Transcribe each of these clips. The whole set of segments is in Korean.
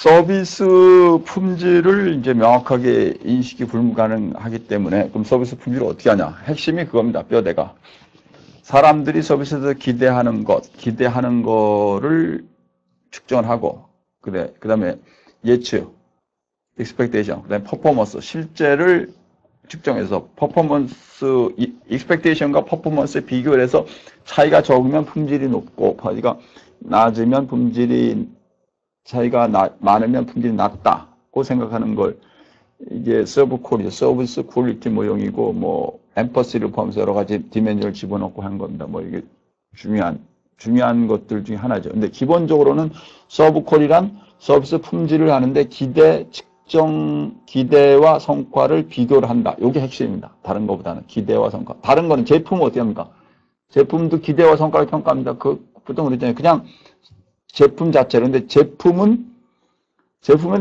서비스 품질을 이제 명확하게 인식이 불가능하기 때문에 그럼 서비스 품질을 어떻게 하냐? 핵심이 그겁니다. 뼈대가. 사람들이 서비스에서 기대하는 거를 측정을 하고, 그 다음에 예측, expectation, 그 다음에 퍼포먼스, 실제를 측정해서 expectation과 퍼포먼스에 비교를 해서 차이가 적으면 품질이 높고, 차이가 낮으면 차이가 많으면 품질이 낮다고 생각하는 걸 이게 서비스 퀄리티 모형이고 뭐 엠퍼시를 포함해서 여러 가지 디멘전을 집어넣고 한 겁니다. 뭐 이게 중요한 것들 중에 하나죠. 근데 기본적으로는 서브퀄이란 서비스 품질을 하는데 기대와 성과를 비교를 한다. 이게 핵심입니다. 다른 것보다는 기대와 성과. 다른 거는 제품은 어떻게 합니까? 제품도 기대와 성과를 평가합니다. 보통 그러잖아요. 그냥 제품 자체로. 근데 제품은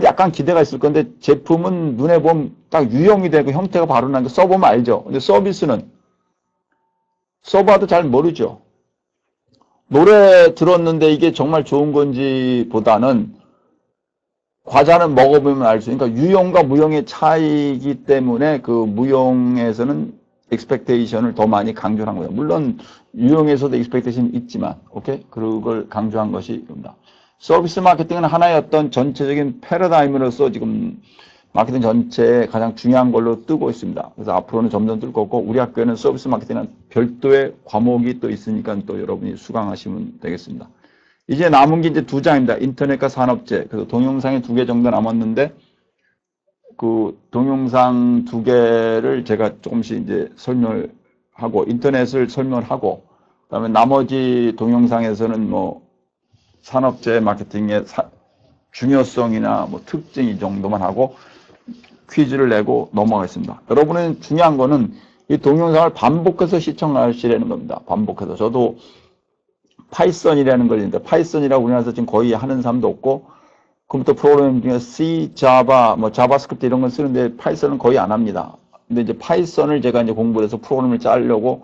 약간 기대가 있을 건데 제품은 눈에 보면 딱 유형이 되고 형태가 바로 나는 거 써보면 알죠. 근데 서비스는 써봐도 잘 모르죠. 노래 들었는데 이게 정말 좋은 건지 보다는 과자는 먹어보면 알 수 있으니까 유형과 무형의 차이이기 때문에 그 무형에서는 expectation을 더 많이 강조한 거예요. 물론 유형에서도 expectation이 있지만, 오케이? 그걸 강조한 것이 겁니다. 서비스 마케팅은 하나의 어떤 전체적인 패러다임으로서 지금 마케팅 전체에 가장 중요한 걸로 뜨고 있습니다. 그래서 앞으로는 점점 뜰 거고, 우리 학교에는 서비스 마케팅은 별도의 과목이 또 있으니까 또 여러분이 수강하시면 되겠습니다. 이제 남은 게 이제 2장입니다. 인터넷과 산업재. 그래서 동영상이 2개 정도 남았는데, 그 동영상 2개를 제가 조금씩 이제 설명을 하고, 인터넷을 설명을 하고, 그 다음에 나머지 동영상에서는 뭐, 산업재 마케팅의 중요성이나 뭐 특징 이 정도만 하고, 퀴즈를 내고 넘어가겠습니다. 여러분은 중요한 거는 이 동영상을 반복해서 시청하시라는 겁니다. 반복해서. 저도 파이썬이라는 걸 있는데, 파이썬이라고 우리나라에서 지금 거의 하는 사람도 없고, 컴퓨터 프로그래밍 중에 C, 자바, 뭐 자바스크립트 이런 건 쓰는데 파이썬은 거의 안 합니다. 근데 이제 파이썬을 제가 이제 공부를 해서 프로그램을 짜려고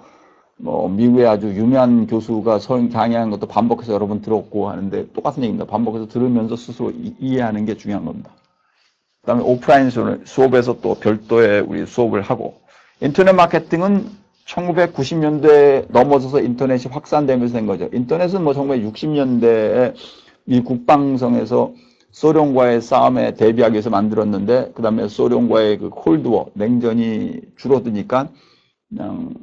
뭐 미국의 아주 유명한 교수가 강의하는 것도 반복해서 여러 번 들었고 하는데 똑같은 얘기입니다. 반복해서 들으면서 스스로 이해하는 게 중요한 겁니다. 그 다음에 오프라인 수업에서 또 별도의 우리 수업을 하고, 인터넷 마케팅은 1990년대에 넘어서서 인터넷이 확산되면서 된 거죠. 인터넷은 뭐 1960년대에 미 국방성에서 소련과의 싸움에 대비하기 위해서 만들었는데, 그 다음에 소련과의 그 콜드워, 냉전이 줄어드니까 그냥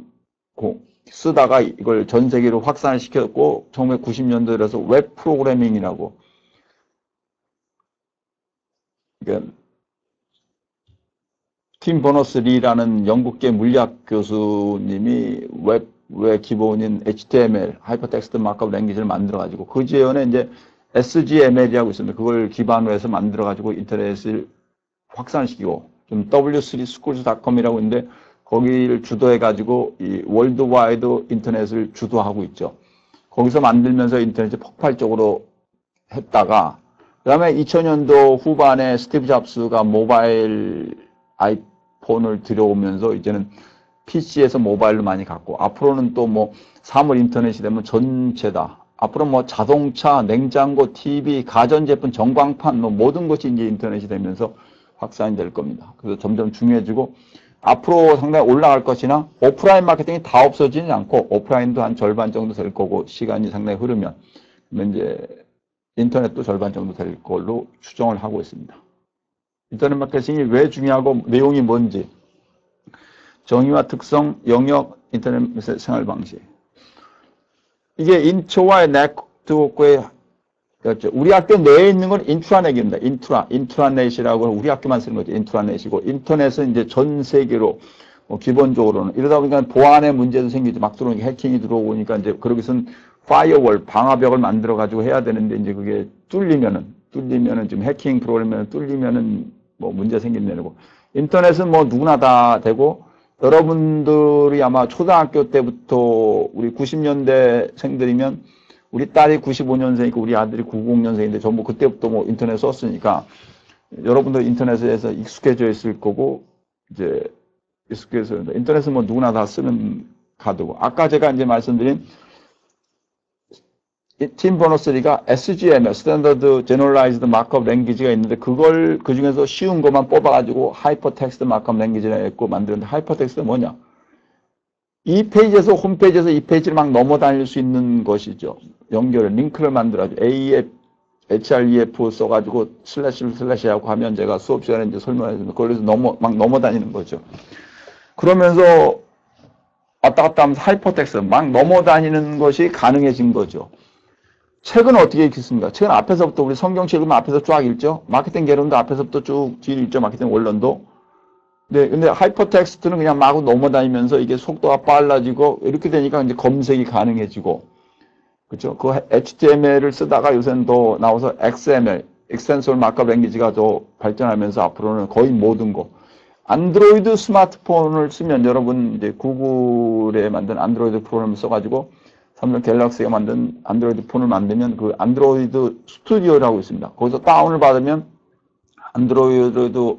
쓰다가 이걸 전 세계로 확산을 시켰고, 1990년도에 들어서 웹 프로그래밍이라고, 그러니까 팀 버너스-리라는 영국계 물리학 교수님이 웹의 기본인 HTML, 하이퍼텍스트 마크업 랭귀지를 만들어가지고, 그 지연에 이제 SGML이라고 있습니다. 그걸 기반으로 해서 만들어가지고 인터넷을 확산시키고, 좀 w3schools.com이라고 있는데, 거기를 주도해가지고 이 월드와이드 인터넷을 주도하고 있죠. 거기서 만들면서 인터넷이 폭발적으로 했다가, 그 다음에 2000년도 후반에 스티브 잡스가 모바일 아이폰을 들여오면서 이제는 PC에서 모바일로 많이 갔고, 앞으로는 또 뭐 사물 인터넷이 되면 전체다. 앞으로 뭐 자동차, 냉장고, TV, 가전제품, 전광판, 뭐 모든 것이 이제 인터넷이 되면서 확산이 될 겁니다. 그래서 점점 중요해지고, 앞으로 상당히 올라갈 것이나, 오프라인 마케팅이 다 없어지지 않고, 오프라인도 한 절반 정도 될 거고, 시간이 상당히 흐르면, 이제 인터넷도 절반 정도 될 걸로 추정을 하고 있습니다. 인터넷 마케팅이 왜 중요하고, 내용이 뭔지, 정의와 특성, 영역, 인터넷 생활 방식. 이게 인트로와 네트워크의, 우리 학교 내에 있는 건 인트라넷입니다. 인트라넷이라고 우리 학교만 쓰는 거죠. 인트라넷이고, 인터넷은 이제 전 세계로, 기본적으로는. 이러다 보니까 보안의 문제도 생기죠. 막 들어오니까 해킹이 들어오니까 이제, 그러기선 파이어월, 방화벽을 만들어가지고 해야 되는데, 이제 그게 뚫리면은 지금 해킹 프로그램이 뚫리면은 뭐 문제 생긴다는 거고. 인터넷은 뭐 누구나 다 되고, 여러분들이 아마 초등학교 때부터 우리 90년대 생들이면 우리 딸이 95년생이고 우리 아들이 90년생인데 전부 그때부터 뭐 인터넷 썼으니까 여러분들 인터넷에서 익숙해져 있을 거고, 이제 익숙해서 인터넷은 뭐 누구나 다 쓰는 카드고, 아까 제가 이제 말씀드린 팀 버너스리가 SGML, 스탠더드 제너럴라이즈드 마크업 랭귀지가 있는데 그걸 그 중에서 쉬운 것만 뽑아가지고 하이퍼텍스트 마크업 랭귀지를 했고 만드는데 하이퍼텍스트가 뭐냐? 이 페이지에서 홈페이지에서 이 페이지를 막 넘어다닐 수 있는 것이죠. 연결을 링크를 만들어가지고 AEF, HREF 써가지고 슬래시하고 하면 제가 수업 시간에 이제 설명해주면 그걸로 막 넘어다니는 거죠. 그러면서 왔다 갔다 하면서 하이퍼텍스트 막 넘어다니는 것이 가능해진 거죠. 책은 어떻게 읽습니까? 책은 앞에서부터 우리 성경책 읽으면 앞에서 쫙 읽죠. 마케팅 개론도 앞에서부터 쭉 뒤로 읽죠. 마케팅 원론도. 네, 근데 하이퍼텍스트는 그냥 마구 넘어다니면서 이게 속도가 빨라지고 이렇게 되니까 이제 검색이 가능해지고, 그렇죠? 그 HTML을 쓰다가 요새는 또 나와서 XML, Extensor Markup Language가 더 발전하면서 앞으로는 거의 모든 거. 안드로이드 스마트폰을 쓰면 여러분 이제 구글에 만든 안드로이드 프로그램을 써가지고 삼성 갤럭시가 만든 안드로이드 폰을 만들면 그 안드로이드 스튜디오라고 있습니다. 거기서 다운을 받으면 안드로이드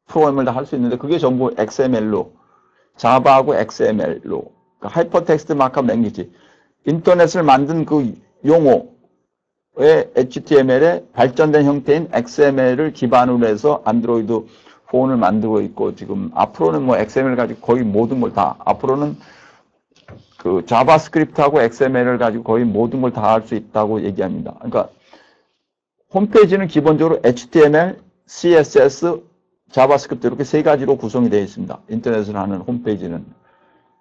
프로그램을 다 할 수 있는데 그게 전부 XML로, 자바하고 XML로, 그러니까 하이퍼텍스트 마크업 랭귀지, 인터넷을 만든 그 용어의 HTML의 발전된 형태인 XML을 기반으로 해서 안드로이드 폰을 만들고 있고, 지금 앞으로는 뭐 XML 가지고 거의 모든 걸 다, 앞으로는 그 자바스크립트하고 XML을 가지고 거의 모든 걸 다 할 수 있다고 얘기합니다. 그러니까 홈페이지는 기본적으로 HTML, CSS, 자바스크립트 이렇게 세 가지로 구성이 되어 있습니다. 인터넷을 하는 홈페이지는.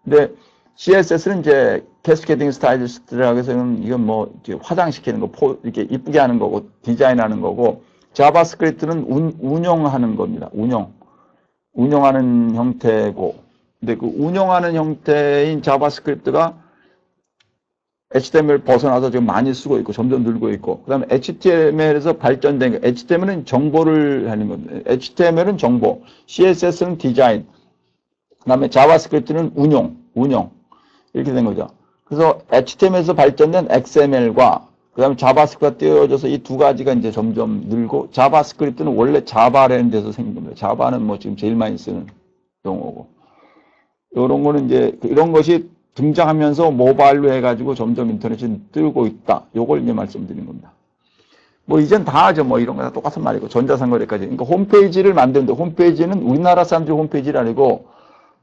근데 CSS는 이제 캐스케이딩 스타일리스트라고 해서 이건 뭐 화장시키는 거, 이렇게 이쁘게 하는 거고 디자인하는 거고, 자바스크립트는 운영하는 겁니다. 운영하는 형태고, 근데 그 운영하는 형태인 자바스크립트가 HTML 벗어나서 지금 많이 쓰고 있고 점점 늘고 있고, 그 다음에 HTML에서 발전된 거, HTML은 정보를 하는 겁니다. HTML은 정보, CSS는 디자인, 그 다음에 자바스크립트는 운영 이렇게 된 거죠. 그래서 HTML에서 발전된 XML과 그 다음에 자바스크립트가 띄어져서 이 두 가지가 이제 점점 늘고, 자바스크립트는 원래 자바라는 데서 생긴 겁니다. 자바는 뭐 지금 제일 많이 쓰는 용어고, 이런 거는 이제 이런 것이 등장하면서 모바일로 해가지고 점점 인터넷이 뜨고 있다. 요걸 이제 말씀드린 겁니다. 뭐 이젠 다 하죠. 뭐 이런 거 다 똑같은 말이고, 전자상거래까지. 그러니까 홈페이지를 만드는데, 홈페이지는 우리나라 사람들이 홈페이지를 아니고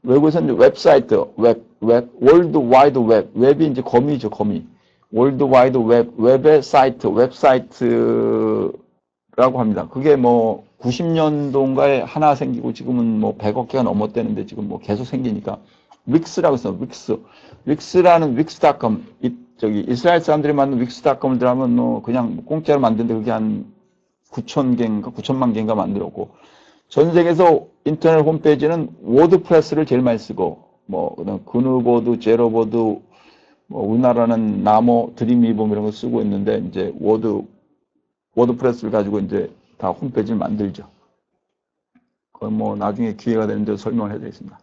외국에서는 웹사이트, 월드 와이드 웹, 웹이 이제 거미죠, 거미. 월드 와이드 웹, 웹의 사이트, 웹사이트라고 합니다. 그게 뭐 90년도인가에 하나 생기고 지금은 뭐 100억 개가 넘었대는데 지금 뭐 계속 생기니까 윅스라고 있어요. 윅스라는 윅스.com, 이스라엘 사람들이 만든 윅스.com을 들어가면 뭐 그냥 공짜로 만드는데 그게 한 9,000개인가 9천만 개인가 만들었고, 전 세계에서 인터넷 홈페이지는 워드프레스를 제일 많이 쓰고, 뭐 그다음 그누보드, 제로보드, 뭐 우리나라는 나모, 드림위버 이런 거 쓰고 있는데, 이제 워드프레스를 가지고 이제 다 홈페이지를 만들죠. 그건 뭐 나중에 기회가 되는데 설명을 해드리겠습니다.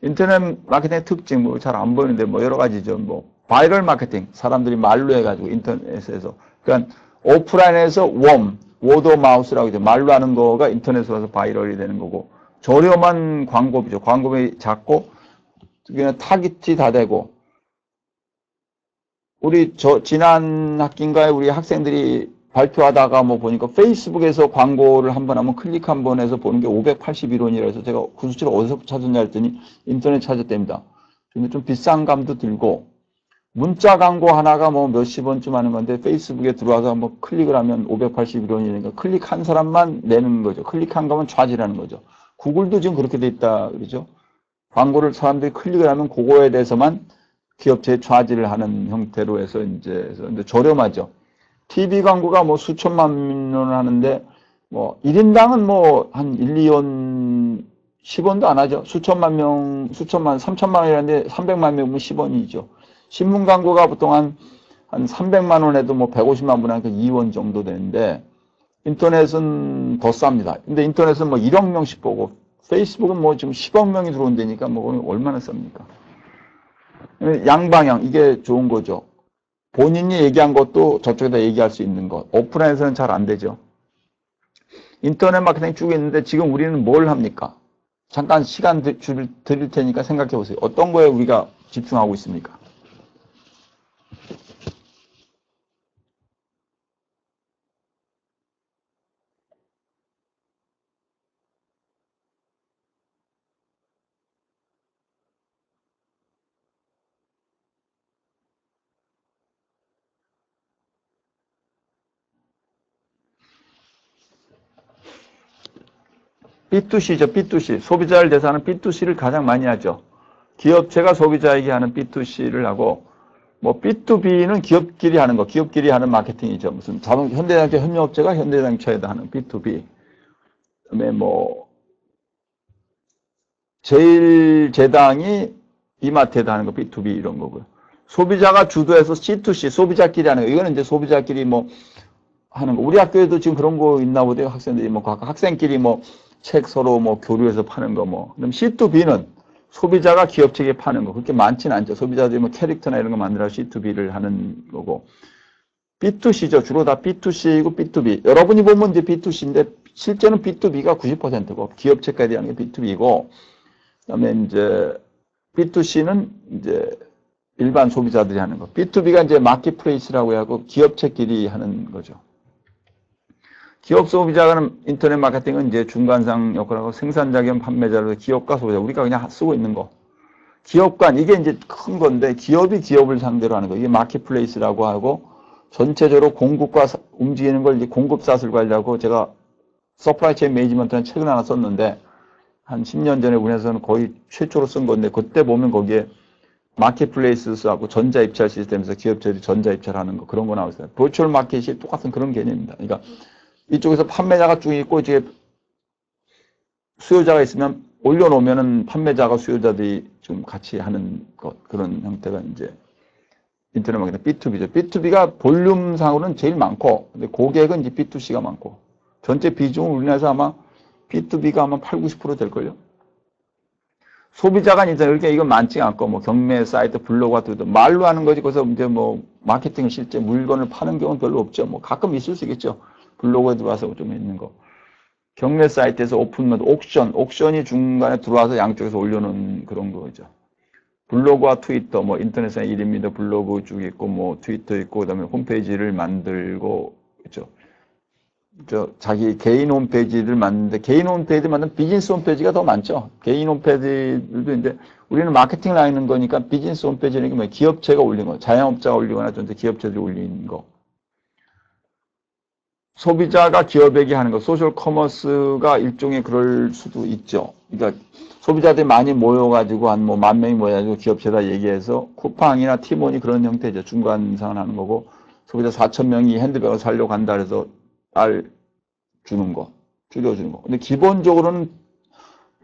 인터넷 마케팅의 특징, 뭐 잘 안 보이는데 뭐 여러 가지죠. 뭐 바이럴 마케팅, 사람들이 말로 해가지고 인터넷에서, 그러니까 오프라인에서 워드 마우스라고 하죠. 말로 하는 거가 인터넷으로 와서 바이럴이 되는 거고, 저렴한 광고비죠. 광고비 작고 그냥 타깃이 다 되고, 우리 지난 학기인가에 우리 학생들이 발표하다가 뭐 보니까 페이스북에서 광고를 한번 하면 클릭 한번 해서 보는 게 581원이라 해서 제가 그 수치를 어디서 찾았냐 했더니 인터넷 찾았답니다. 근데 좀 비싼 감도 들고, 문자 광고 하나가 뭐 몇십 원쯤 하는 건데 페이스북에 들어와서 한번 클릭을 하면 581원이니까 클릭한 사람만 내는 거죠. 클릭한 거면 좌지라는 거죠. 구글도 지금 그렇게 돼 있다 그러죠. 광고를 사람들이 클릭을 하면 그거에 대해서만 기업체에 좌지를 하는 형태로 해서 이제 근데 저렴하죠. TV 광고가 뭐 수천만 원을 하는데 뭐 1인당은 뭐 한 1, 2원 10원도 안 하죠. 수천만, 3천만 원이라는데 300만 명이면 10원이죠. 신문 광고가 보통 한 300만 원에도 뭐 150만 원 하니까 2원 정도 되는데, 인터넷은 더 쌉니다. 근데 인터넷은 뭐 1억 명씩 보고, 페이스북은 뭐 지금 10억 명이 들어온다니까 뭐 얼마나 쌉니까? 양방향, 이게 좋은 거죠. 본인이 얘기한 것도 저쪽에다 얘기할 수 있는 것. 오프라인에서는 잘 안 되죠. 인터넷 마케팅 쭉 있는데 지금 우리는 뭘 합니까? 잠깐 시간 드릴 테니까 생각해 보세요. 어떤 거에 우리가 집중하고 있습니까? B2C죠, B2C. 소비자를 대상하는 B2C를 가장 많이 하죠. 기업체가 소비자에게 하는 B2C를 하고, 뭐 B2B는 기업끼리 하는 거, 기업끼리 하는 마케팅이죠. 무슨 현대자동차 협력업체가 현대자동차에다 하는 B2B. 그다음에 뭐 제일제당이 이마트에다 하는 거 B2B 이런 거고요. 소비자가 주도해서 C2C, 소비자끼리 하는 거. 이거는 이제 소비자끼리 뭐 하는 거. 우리 학교에도 지금 그런 거 있나 보대요. 학생들이 뭐 학생끼리 뭐 책 서로 뭐 교류해서 파는 거 뭐. 그럼 C2B는 소비자가 기업 측에 파는 거. 그렇게 많지는 않죠. 소비자들이 뭐 캐릭터나 이런 거 만들어 C2B를 하는 거고. B2C죠. 주로 다 B2C이고 B2B. 여러분이 보면 이제 B2C인데 실제는 B2B가 90%고 기업 측까지 하는 게 B2B고 그다음에 이제 B2C는 이제 일반 소비자들이 하는 거. B2B가 이제 마켓플레이스라고 하고 기업체끼리 하는 거죠. 기업 소비자는 인터넷 마케팅은 이제 중간상 역할하고 생산자 겸 판매자로 기업과 소비자 우리가 그냥 쓰고 있는 거. 기업 간 이게 이제 큰 건데 기업이 기업을 상대로 하는 거. 이게 마켓플레이스라고 하고 전체적으로 공급과 움직이는 걸 이제 공급사슬 관리하고 제가 서프라이 체인 매니지먼트라는 책을 하나 썼는데 한 10년 전에 우리나라에서는 거의 최초로 쓴 건데 그때 보면 거기에 마켓플레이스하고 전자 입찰 시스템에서 기업체들이 전자 입찰하는 거 그런 거 나와 있어요. 버추얼 마켓이 똑같은 그런 개념입니다. 그러니까 이쪽에서 판매자가 쭉 있고 이제 수요자가 있으면 올려놓으면은 판매자가 수요자들이 좀 같이 하는 것 그런 형태가 이제 인터넷 마케팅 B2B죠. B2B가 볼륨상으로는 제일 많고 근데 고객은 이제 B2C가 많고 전체 비중은 우리나라에서 아마 B2B가 아마 8, 90% 될걸요. 소비자가 이제 이렇게 이건 많지 않고 뭐 경매 사이트 블로그 같은 것도 말로 하는 거지 그래서 이제 뭐 마케팅을 실제 물건을 파는 경우는 별로 없죠. 뭐 가끔 있을 수 있겠죠. 블로그에 들어와서 좀 있는 거. 경매 사이트에서 오픈면 옥션이 중간에 들어와서 양쪽에서 올려놓은 그런 거죠. 블로그와 트위터, 뭐 인터넷상 1인미터 블로그 쭉 있고 뭐 트위터 있고 그다음에 홈페이지를 만들고 그렇죠. 자기 개인 홈페이지를 만드는데 개인 홈페이지 만든 비즈니스 홈페이지가 더 많죠. 개인 홈페이지들도 이제 우리는 마케팅을 하는 거니까 비즈니스 홈페이지는 뭐 기업체가 올린 거, 자영업자가 올리거나 전체 기업체들이 올린 거. 소비자가 기업에게 하는 거, 소셜 커머스가 일종의 그럴 수도 있죠. 그러니까 소비자들이 많이 모여가지고 한 뭐 10,000명이 모여가지고 기업체다 얘기해서 쿠팡이나 티몬이 그런 형태죠. 중간상을 하는 거고 소비자 4,000명이 핸드백을 사려고 한다 그래서 알 주는 거, 줄여주는 거. 근데 기본적으로는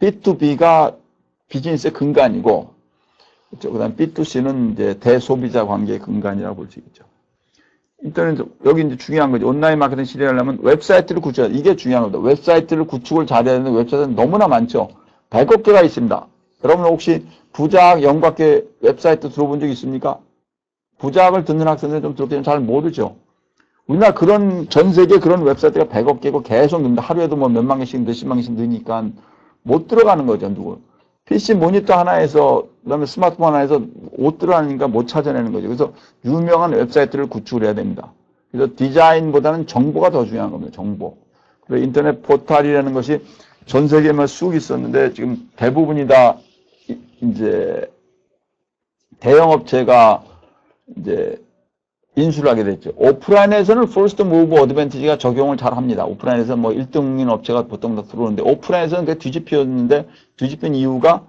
B2B가 비즈니스의 근간이고, 그렇죠? 그 다음 B2C는 이제 대소비자 관계의 근간이라고 볼 수 있죠. 인터넷, 여기 이제 중요한 거죠. 온라인 마케팅 시대에 하려면 웹사이트를 구축해야 돼. 이게 중요한 겁니다. 웹사이트를 구축을 잘해야 되는데 웹사이트는 너무나 많죠. 100억 개가 있습니다. 여러분 혹시 부작 영각계 웹사이트 들어본 적 있습니까? 부작을 듣는 학생들은 좀 들었겠지만 잘 모르죠. 우리나라 그런 전 세계 그런 웹사이트가 100억 개고 계속 넣는다. 하루에도 뭐 몇만 개씩 몇십만 개씩 넣으니까 못 들어가는 거죠. 누구. PC 모니터 하나에서 그다음에 스마트폰 하나에서 못 들어가니까 못 찾아내는 거죠. 그래서 유명한 웹사이트를 구축을 해야 됩니다. 그래서 디자인보다는 정보가 더 중요한 겁니다. 정보. 그래서 인터넷 포털이라는 것이 전 세계에만 쑥 있었는데 지금 대부분이 다 이제 대형업체가 이제 인수를 하게 됐죠. 오프라인에서는 퍼스트 무브 어드밴티지가 적용을 잘 합니다. 오프라인에서 뭐 1등인 업체가 보통 다 들어오는데 오프라인에서는 그게 뒤집혔는데 뒤집힌 이유가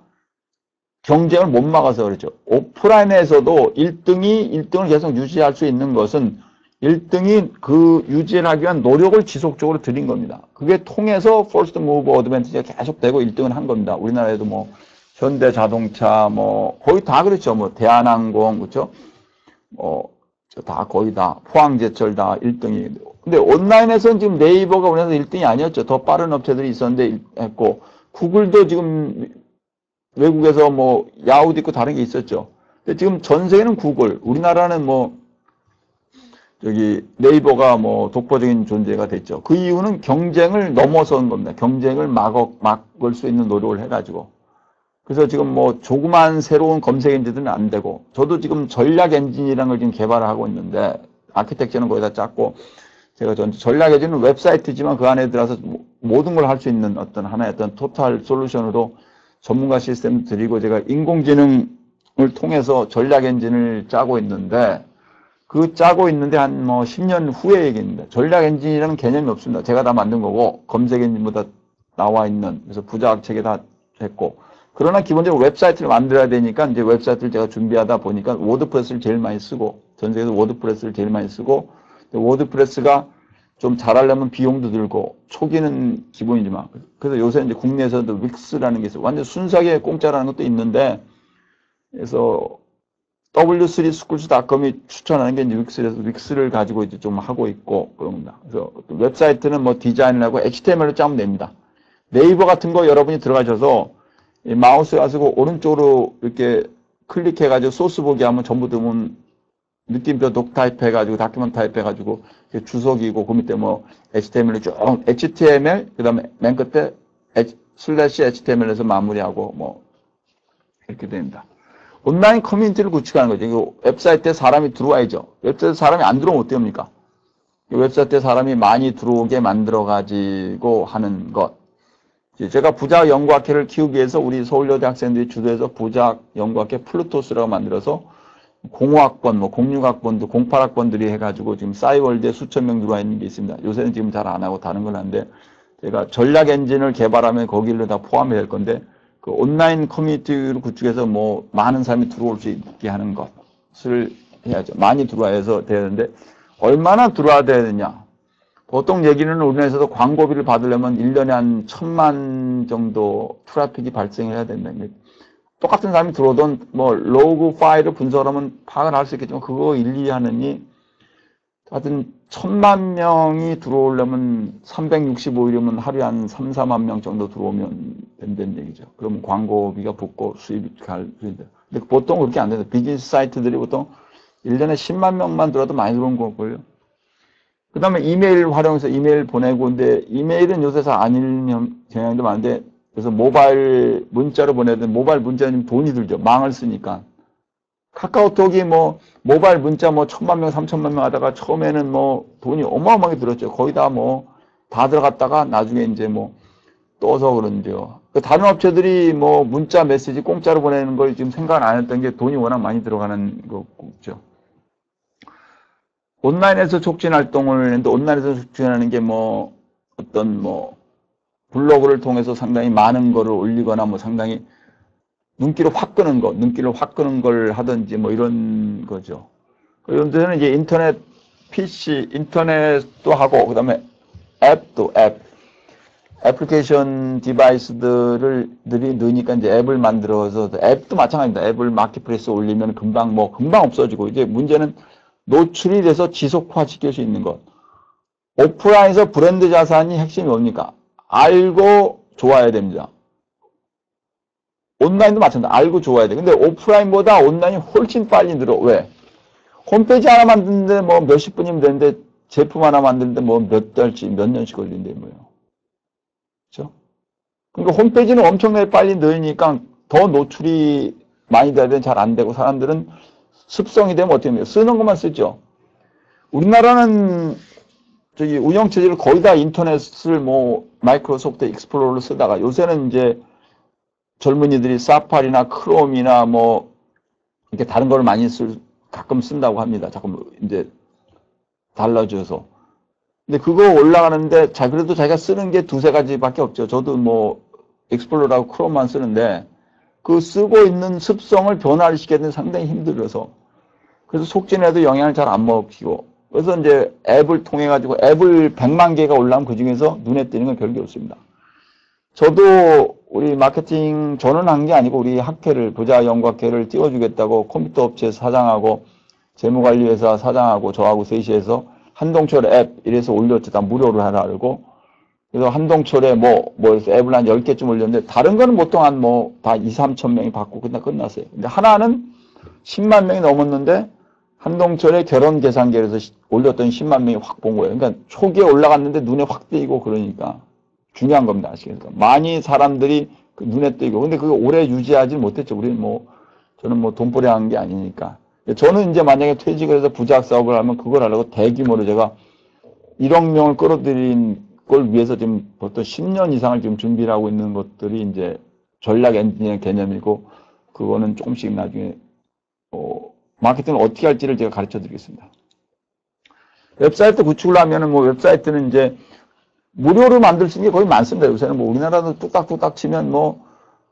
경쟁을 못 막아서 그렇죠. 오프라인에서도 1등을 계속 유지할 수 있는 것은 1등이 그 유지를 하기 위한 노력을 지속적으로 들인 겁니다. 그게 통해서 퍼스트 무브 어드밴티지가 계속 되고 1등을 한 겁니다. 우리나라에도 뭐 현대자동차 뭐 거의 다 그렇죠. 뭐 대한항공 그렇죠. 다 거의 다 포항제철 다 1등이. 근데 온라인에서는 지금 네이버가 우리나라에서 1등이 아니었죠. 더 빠른 업체들이 있었는데 했고 구글도 지금 외국에서 뭐 야후도 있고 다른 게 있었죠. 근데 지금 전 세계는 구글, 우리나라는 뭐 저기 네이버가 뭐 독보적인 존재가 됐죠. 그 이유는 경쟁을 넘어선 겁니다. 경쟁을 막을 수 있는 노력을 해가지고. 그래서 지금 뭐 조그만 새로운 검색 엔진들은 안 되고 저도 지금 전략 엔진이라는 걸 지금 개발을 하고 있는데 아키텍처는 거기다 짰고 제가 전략 엔진은 웹사이트지만 그 안에 들어가서 모든 걸 할 수 있는 어떤 하나의 어떤 토탈 솔루션으로 전문가 시스템을 드리고 제가 인공지능을 통해서 전략 엔진을 짜고 있는데 그 짜고 있는데 한 뭐 10년 후의 얘기입니다. 전략 엔진이라는 개념이 없습니다. 제가 다 만든 거고 검색 엔진보다 나와 있는, 그래서 부자학 책에 다 했고, 그러나 기본적으로 웹사이트를 만들어야 되니까 이제 웹사이트를 제가 준비하다 보니까 워드프레스를 제일 많이 쓰고, 전 세계에서 워드프레스를 제일 많이 쓰고, 워드프레스가 좀 잘하려면 비용도 들고, 초기는 기본이지만, 그래서 요새 이제 국내에서도 윅스라는 게 있어요. 완전 순수하게 공짜라는 것도 있는데, 그래서 w3schools.com이 추천하는 게 이제 윅스에서 윅스를 가지고 이제 좀 하고 있고, 그럽니다. 그래서 웹사이트는 뭐 디자인을 하고 HTML로 짜면 됩니다. 네이버 같은 거 여러분이 들어가셔서 마우스 가지고 오른쪽으로 이렇게 클릭해가지고 소스 보기 하면 전부 드문 느낌표 독 타입해가지고 다큐먼트 타입해가지고 주석이고 그 밑에 뭐 HTML을 쭉 HTML 그 다음에 맨 끝에 슬래시 HTML에서 마무리하고 뭐 이렇게 됩니다. 온라인 커뮤니티를 구축하는 거죠. 이거 웹사이트에 사람이 들어와야죠. 웹사이트에 사람이 안 들어오면 어떡합니까? 웹사이트에 사람이 많이 들어오게 만들어가지고 하는 것. 제가 부자학 연구학회를 키우기 위해서 우리 서울여대 학생들이 주도해서 부자학 연구학회 플루토스라고 만들어서 공호학번, 뭐 공육학번도 08학번들이 해가지고 지금 싸이월드에 수천 명 들어와 있는 게 있습니다. 요새는 지금 잘 안 하고 다른 걸 하는데 제가 전략 엔진을 개발하면 거기를 다 포함해야 될 건데 그 온라인 커뮤니티를 구축해서 뭐 많은 사람이 들어올 수 있게 하는 것을 해야죠. 많이 들어와야 해서 되는데 얼마나 들어와야 되느냐. 보통 얘기는 우리나라에서도 광고비를 받으려면 1년에 한 1000만 정도 트래픽이 발생해야 된다. 똑같은 사람이 들어오던 뭐 로그 파일을 분석하면 파악을 할 수 있겠지만 그거 일일이 하느니 하여튼 1000만 명이 들어오려면 365일이면 하루에 한 3, 4만 명 정도 들어오면 된다는 얘기죠. 그러면 광고비가 붙고 수입이 갈 수 있다. 근데 보통 그렇게 안 된다. 비즈니스 사이트들이 보통 1년에 10만 명만 들어와도 많이 들어온 거고요. 그 다음에 이메일 활용해서 이메일 보내고, 근데 이메일은 요새 잘 안 읽는 경향도 많은데, 그래서 모바일 문자로 보내든 모바일 문자는 돈이 들죠. 망을 쓰니까. 카카오톡이 뭐, 모바일 문자 뭐 1000만 명, 3000만 명 하다가 처음에는 뭐 돈이 어마어마하게 들었죠. 거의 다 뭐, 다 들어갔다가 나중에 이제 뭐, 떠서 그런데요. 다른 업체들이 뭐 문자 메시지 공짜로 보내는 걸 지금 생각 안 했던 게 돈이 워낙 많이 들어가는 거죠. 온라인에서 촉진 활동을 했는데 온라인에서 촉진하는 게 뭐 어떤 뭐 블로그를 통해서 상당히 많은 거를 올리거나 뭐 상당히 눈길을 확 끄는 거, 눈길을 확 끄는 걸 하든지 뭐 이런 거죠. 그런 데는 이제 인터넷 PC, 인터넷도 하고 그다음에 앱도 애플리케이션 디바이스들이 넣으니까 이제 앱을 만들어서 앱도 마찬가지입니다. 앱을 마켓플레이스에 올리면 금방 없어지고 이제 문제는 노출이 돼서 지속화 시킬 수 있는 것. 오프라인에서 브랜드 자산이 핵심이 뭡니까? 알고 좋아야 됩니다. 온라인도 마찬가지다. 알고 좋아야 돼. 근데 오프라인보다 온라인이 훨씬 빨리 늘어. 왜? 홈페이지 하나 만드는데 뭐 몇십 분이면 되는데 제품 하나 만드는데 뭐 몇 달치, 몇 년씩 걸린대 뭐예요. 그렇죠? 그러니까 홈페이지는 엄청나게 빨리 늘으니까 더 노출이 많이 되면 잘 안 되고 사람들은 습성이 되면 어떻게 됩니까? 쓰는 것만 쓰죠. 우리나라는 저기 운영체제를 거의 다 인터넷을 뭐 마이크로소프트 익스플로러를 쓰다가 요새는 이제 젊은이들이 사파리나 크롬이나 뭐 이렇게 다른 걸 많이 가끔 쓴다고 합니다. 자꾸 이제 달라져서. 근데 그거 올라가는데 그래도 자기가 쓰는 게 두세 가지밖에 없죠. 저도 뭐 익스플로러하고 크롬만 쓰는데 그 쓰고 있는 습성을 변화를 시키는 게 상당히 힘들어서 그래서 속진에도 영향을 잘 안 먹히고 그래서 이제 앱을 통해 가지고 앱을 100만 개가 올라오면 그 중에서 눈에 띄는 건 별게 없습니다. 저도 우리 마케팅 저는 한 게 아니고 우리 학회를 부자 연구학회를 띄워주겠다고 컴퓨터 업체 사장하고 재무관리회사 사장하고 저하고 셋이서 한동철 앱 이래서 올렸죠. 다 무료로 하라 그러고 그래서 한동철에 그래서 앱을 한 10개쯤 올렸는데, 다른 거는 보통 한 다 2, 3천 명이 받고 끝났어요. 근데 하나는 10만 명이 넘었는데, 한동철의 결혼 계산기에서 올렸던 10만 명이 확 본 거예요. 그러니까 초기에 올라갔는데 눈에 확 띄고 그러니까 중요한 겁니다. 아시겠습니까? 많이 사람들이 눈에 띄고. 근데 그거 오래 유지하지 못했죠. 우리는 저는 돈벌이 한 게 아니니까. 저는 이제 만약에 퇴직을 해서 부자학 사업을 하면 그걸 하려고 대규모로 제가 1억 명을 끌어들인 걸 위해서 지금 보통 10년 이상을 지금 준비를 하고 있는 것들이 이제 전략 엔지니어 개념이고, 그거는 조금씩 나중에, 마케팅을 어떻게 할지를 제가 가르쳐 드리겠습니다. 웹사이트 구축을 하면은 웹사이트는 이제 무료로 만들 수 있는 게 거의 많습니다. 요새는 뭐 우리나라도 뚝딱뚝딱 치면 뭐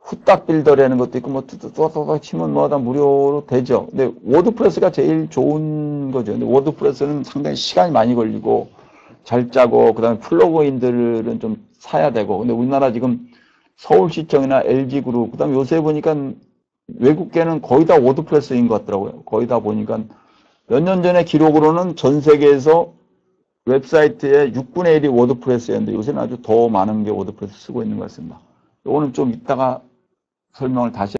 후딱 빌더라는 것도 있고 뭐 뚝딱뚝딱 치면 뭐 다 무료로 되죠. 근데 워드프레스가 제일 좋은 거죠. 근데 워드프레스는 상당히 시간이 많이 걸리고 잘 짜고 그다음에 플러그인들은 좀 사야 되고. 근데 우리나라 지금 서울시청이나 LG그룹 그다음에 요새 보니까 외국계는 거의 다 워드프레스인 것 같더라고요. 거의 다 보니까 몇 년 전에 기록으로는 전 세계에서 웹사이트의 6분의 1이 워드프레스였는데 요새는 아주 더 많은 게 워드프레스 쓰고 있는 것 같습니다. 이거는 좀 이따가 설명을 다시